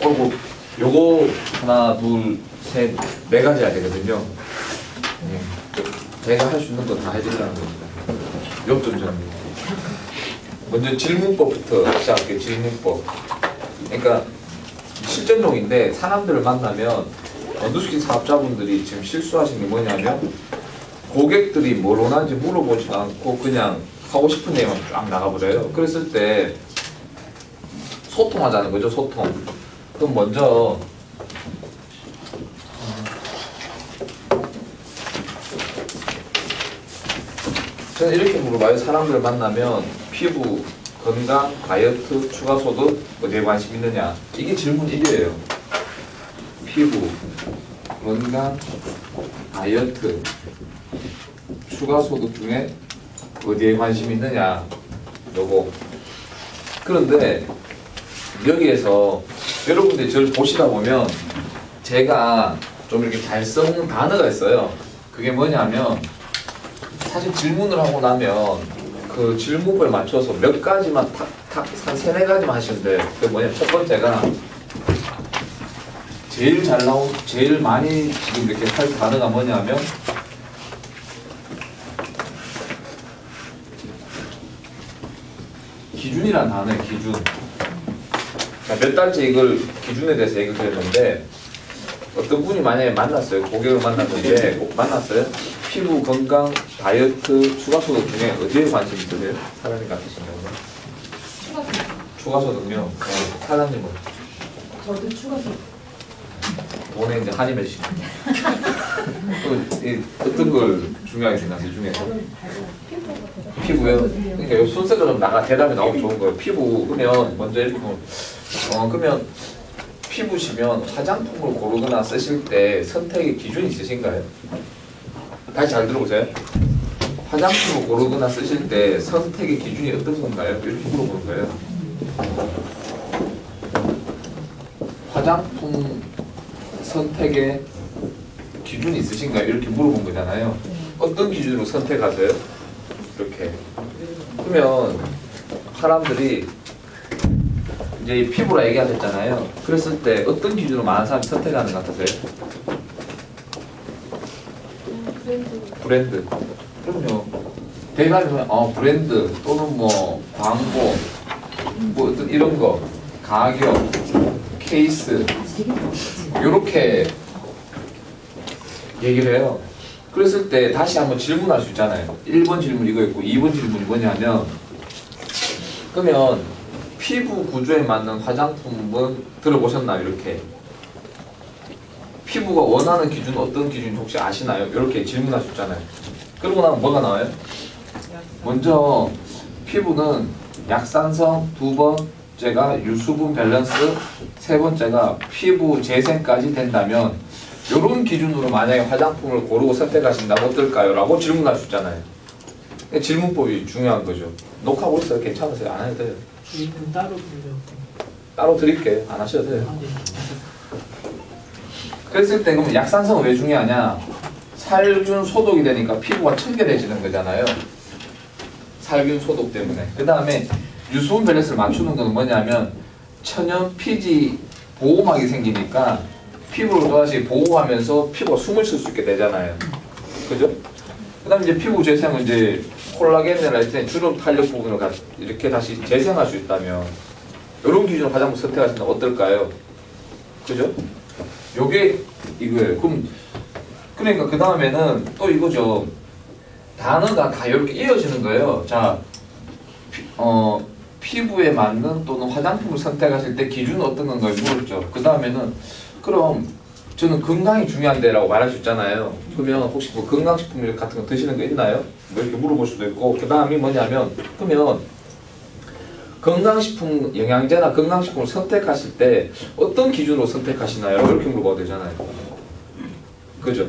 뭐 요거 하나, 둘, 셋, 네 가지 해야 되거든요. 제가 할 수 있는 거 다 해드리라는 겁니다. 요점 정리. 먼저 질문법부터 시작할게요. 질문법. 그러니까 실전용인데 사람들을 만나면 누수키 사업자분들이 지금 실수하신 게 뭐냐면 고객들이 뭘 원하는지 물어보지 않고 그냥 하고 싶은 얘기만 쫙 나가버려요. 그랬을 때 소통하자는 거죠. 소통. 그럼 먼저 저는 이렇게 물어봐요. 사람들을 만나면 피부, 건강, 다이어트, 추가 소득 어디에 관심 있느냐. 이게 질문 1이에요. 피부, 건강, 다이어트, 추가 소득 중에 어디에 관심 있느냐. 요거. 그런데 여기에서 여러분들이 저를 보시다 보면 제가 좀 이렇게 잘 써먹는 단어가 있어요. 그게 뭐냐면 사실 질문을 하고 나면 그 질문을 맞춰서 몇 가지만 탁탁 한 세네 가지만 하시면 돼요. 그게 뭐냐면 첫 번째가 제일 잘 나온, 제일 많이 지금 이렇게 할 단어가 뭐냐면 기준이란 단어예요. 기준. 자, 몇 달째 이걸 기준에 대해서 얘기를 드렸는데 어떤 분이 만약에 만났어요. 고객을 만났는데 만났어요. 피부, 건강, 다이어트, 추가 소득 중에 어디에 관심 있으세요? 사장님 같으신 경우는? 추가 소득요? 네. 사장님은? 저도 추가 소득. 돈에 이제 한이 몇이요? 어떤 걸 중요하게 생각하세요? 중에서? 피부요? 그러니까 요 순서가 좀 대답이 나오면 좋은 거예요. 피부 그러면 먼저 이렇게 그러면 피부시면 화장품을 고르거나 쓰실 때 선택의 기준이 있으신가요? 다시 잘 들어보세요. 화장품을 고르거나 쓰실 때 선택의 기준이 어떤 건가요? 이렇게 물어보는 거예요. 화장품 선택의 기준이 있으신가요? 이렇게 물어본 거잖아요. 어떤 기준으로 선택하세요? 이렇게. 그러면 사람들이 이제 피부라 얘기하셨잖아요. 그랬을 때 어떤 기준으로 많은 사람이 선택하는 것 같으세요? 브랜드. 그럼요. 대가리면 브랜드 또는 뭐 광고 뭐 어떤 이런 거 가격 케이스 요렇게 얘기를 해요. 그랬을 때 다시 한번 질문할 수 있잖아요. 1번 질문 이거 있고 2번 질문이 뭐냐면 그러면 피부 구조에 맞는 화장품은 들어보셨나요? 이렇게 피부가 원하는 기준은 어떤 기준인지 혹시 아시나요? 이렇게 질문할 수 있잖아요. 그러고 나면 뭐가 나와요? 먼저 피부는 약산성, 두 번째가 유수분 밸런스, 세 번째가 피부 재생까지 된다면 이런 기준으로 만약에 화장품을 고르고 선택하신다면 어떨까요? 라고 질문할 수 있잖아요. 질문법이 중요한 거죠. 녹화하고 있어요. 괜찮으세요? 안 해도 돼요. 질문 따로 드려요. 따로 드릴게요. 안 하셔도 돼요. 네. 그랬을 때 그럼 약산성은 왜 중요하냐? 살균 소독이 되니까 피부가 청결해지는 거잖아요. 살균 소독 때문에. 그 다음에 유수분 밸런스를 맞추는 건 뭐냐면 천연 피지 보호막이 생기니까 피부를 또다시 보호하면서 피부가 숨을 쉴 수 있게 되잖아요. 그죠? 그 다음에 이제 피부 재생은 이제 콜라겐이나 이런 주름 탄력 부분을 이렇게 다시 재생할 수 있다면 이런 기준으로 화장품 선택하신다면 어떨까요? 그죠? 요게 이거예요. 그럼 그러니까 그 다음에는 또 이거죠. 단어가 다 이렇게 이어지는 거예요. 자, 피부에 맞는 또는 화장품을 선택하실 때 기준은 어떤 건가요? 물었죠. 그 다음에는 그럼 저는 건강이 중요한데라고 말할 수 있잖아요. 그러면 혹시 뭐 건강식품 같은 거 드시는 거 있나요? 뭐 이렇게 물어볼 수도 있고 그 다음이 뭐냐면 그러면 건강식품, 영양제나 건강식품을 선택하실 때 어떤 기준으로 선택하시나요? 이렇게 물어봐도 되잖아요. 그죠?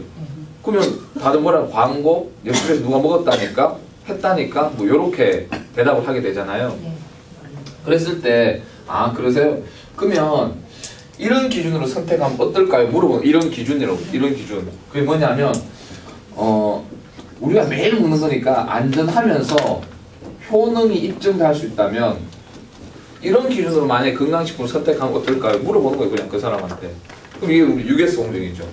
그러면 다들 뭐라고 광고, 옆집에서 누가 먹었다니까? 했다니까? 뭐 이렇게 대답을 하게 되잖아요. 그랬을 때 그러세요? 그러면 이런 기준으로 선택하면 어떨까요? 물어보면 이런 기준이라고. 이런 기준. 그게 뭐냐면 우리가 매일 먹는 거니까 안전하면서 효능이 입증될 수 있다면 이런 기준으로 만약에 건강식품을 선택하면 어떨까요? 물어보는 거예요, 그냥 그 사람한테. 그럼 이게 우리 US 공정이죠.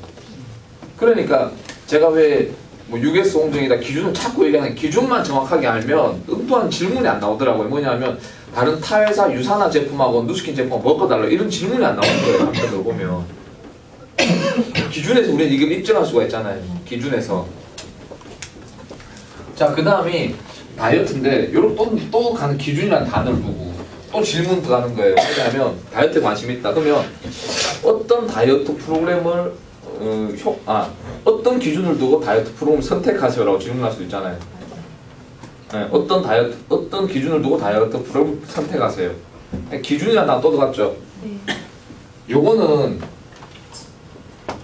그러니까 제가 왜 뭐 US 공정이다 기준을 자꾸 얘기하는 기준만 정확하게 알면 엉뚱한 질문이 안 나오더라고요. 뭐냐면 다른 타회사 유산화 제품하고 누스킨 제품 먹어달라 이런 질문이 안 나오는 거예요. 한편으로 보면 기준에서 우리는 이걸 입증할 수가 있잖아요. 기준에서. 자, 그 다음이 다이어트인데 요렇게 또 가는 기준이라는 단어를 두고 또 질문 들어가는 거예요. 뭐냐면 다이어트에 관심 있다. 그러면 어떤 다이어트 프로그램을 어떤 기준을 두고 다이어트 프로그램을 선택하세요라고 질문할 수 있잖아요. 네, 어떤 기준을 두고 다이어트 프로그램을 선택하세요. 기준이란 단어 또 들어갔죠. 네. 요거는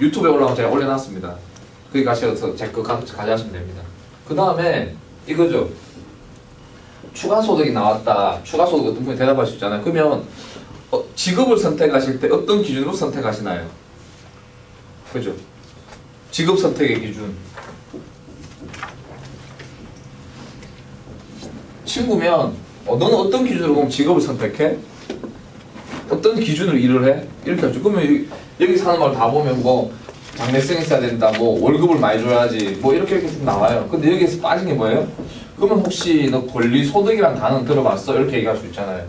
유튜브에 올라오면 제가 올려놨습니다. 거기 가셔서 제 거 가져가시면 됩니다. 그 다음에 이거죠. 추가소득이 나왔다. 추가소득 어떤 분이 대답할 수 있잖아요. 그러면 직업을 선택하실 때 어떤 기준으로 선택하시나요? 그죠? 직업 선택의 기준. 친구면 너는 어떤 기준으로 그럼 직업을 선택해? 어떤 기준으로 일을 해? 이렇게 하죠. 그러면 여기 사는 말 다 보면 뭐 장래성 있어야 된다, 뭐 월급을 많이 줘야지, 뭐 이렇게 좀 나와요. 근데 여기에서 빠진 게 뭐예요? 그러면 혹시 너 권리소득이란 단어 들어봤어? 이렇게 얘기할 수 있잖아요.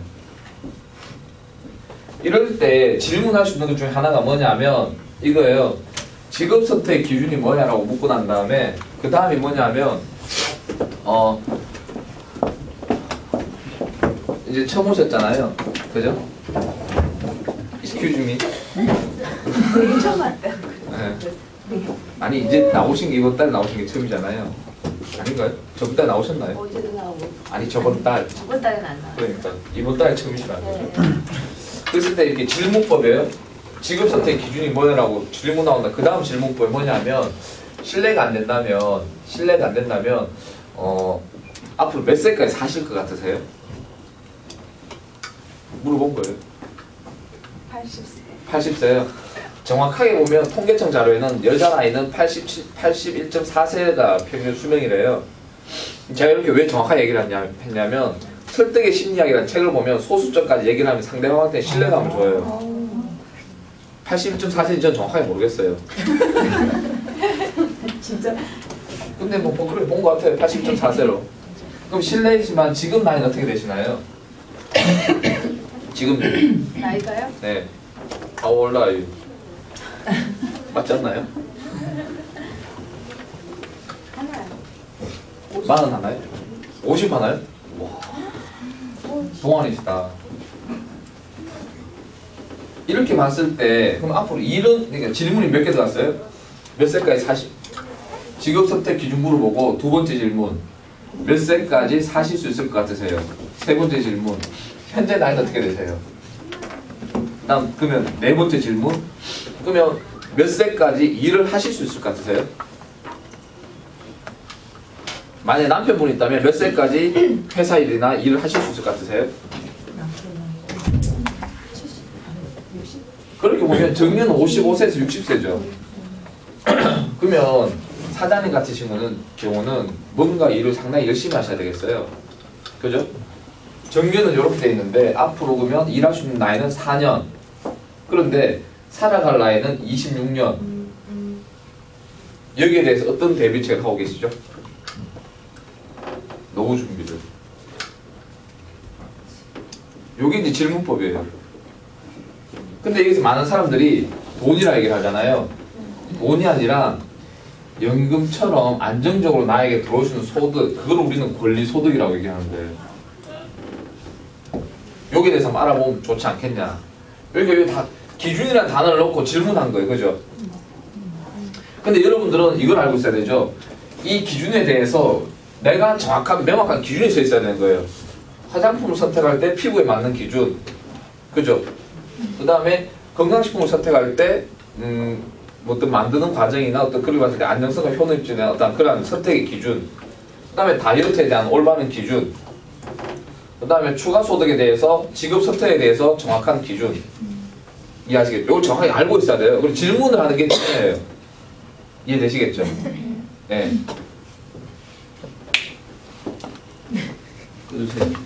이럴 때 질문할 수 있는 것 중에 하나가 뭐냐면 이거예요. 직업 선택 기준이 뭐냐라고 묻고 난 다음에 그 다음이 뭐냐면 이제 처음 오셨잖아요. 그죠? Excuse me. 되게 처음 왔다. 네. 아니 이제 나오신 게 이번 달 나오신 게 처음이잖아요. 아닌가요? 저번 달 나오셨나요? 어제도 나오고. 아니 저번 달. 저번 달은 안 나와. 그러니까 이번 달에 처음이시라는 거죠. 네. 그랬을 때 이렇게 질문법이에요. 직업 선택 기준이 뭐냐라고 질문 나온다. 그 다음 질문법이 뭐냐면 신뢰가 안 된다면 앞으로 몇 세까지 사실 것 같으세요? 물어본 거예요. 80세. 80세요. 정확하게 보면 통계청 자료에는 여자 나이는 81.4세가 평균 수명이래요. 제가 이렇게 왜 정확하게 얘기를 했냐면 설득의 심리학이라는 책을 보면 소수점까지 얘기를 하면 상대방한테 신뢰감을 줘요. 81.4세인지 전 정확하게 모르겠어요. 진짜 근데 뭐 그렇게 본 것 같아요. 81.4세로. 그럼 실례지만 지금 나이는 어떻게 되시나요? 지금 나이가요? 네. How old are you? 맞지 않나요? 하나요. 40 하나요? 50 하나요? 와, 동안이시다. 이렇게 봤을 때 그럼 앞으로 일은 그러니까 질문이 몇 개 들어갔어요? 몇 세까지 40? 직업 선택 기준 물어보고 두 번째 질문 몇 세까지 사실 수 있을 것 같으세요? 세 번째 질문 현재 나이는 어떻게 되세요? 다음 그러면 네 번째 질문 그러면 몇 세까지 일을 하실 수 있을 것 같으세요? 만약에 남편분이 있다면 몇 세까지 회사 일이나 일을 하실 수 있을 것 같으세요? 그렇게 보면 정년은 55세에서 60세죠. 그러면 사장님 같으신 경우는 뭔가 일을 상당히 열심히 하셔야 되겠어요. 그죠? 정년은 이렇게 돼 있는데 앞으로 그러면 일할 수 있는 나이는 4년. 그런데 살아갈 나이는 26년. 여기에 대해서 어떤 대비책을 하고 계시죠? 노후 준비를. 요게 이제 질문법이에요. 근데 여기서 많은 사람들이 돈이라 얘기를 하잖아요. 돈이 아니라 연금처럼 안정적으로 나에게 들어오시는 소득, 그걸 우리는 권리소득이라고 얘기하는데 여기에 대해서 한번 알아보면 좋지 않겠냐. 여기 다 기준이라는 단어를 넣고 질문한 거예요. 그죠? 근데 여러분들은 이걸 알고 있어야 되죠. 이 기준에 대해서 내가 정확한 명확한 기준이 써 있어야 되는 거예요. 화장품을 선택할 때 피부에 맞는 기준. 그죠? 그 다음에 건강식품을 선택할 때 뭐 어떤 만드는 과정이나 어떤 그걸 봤을 때 안정성과 효능입증이나 어떤 그런 선택의 기준. 그 다음에 다이어트에 대한 올바른 기준. 그 다음에 추가 소득에 대해서 직업 선택에 대해서 정확한 기준. 이해하시겠죠? 이걸 정확하게 알고 있어야 돼요. 그리고 질문을 하는 게 중요해요. 이해되시겠죠? 네. 끊으세요.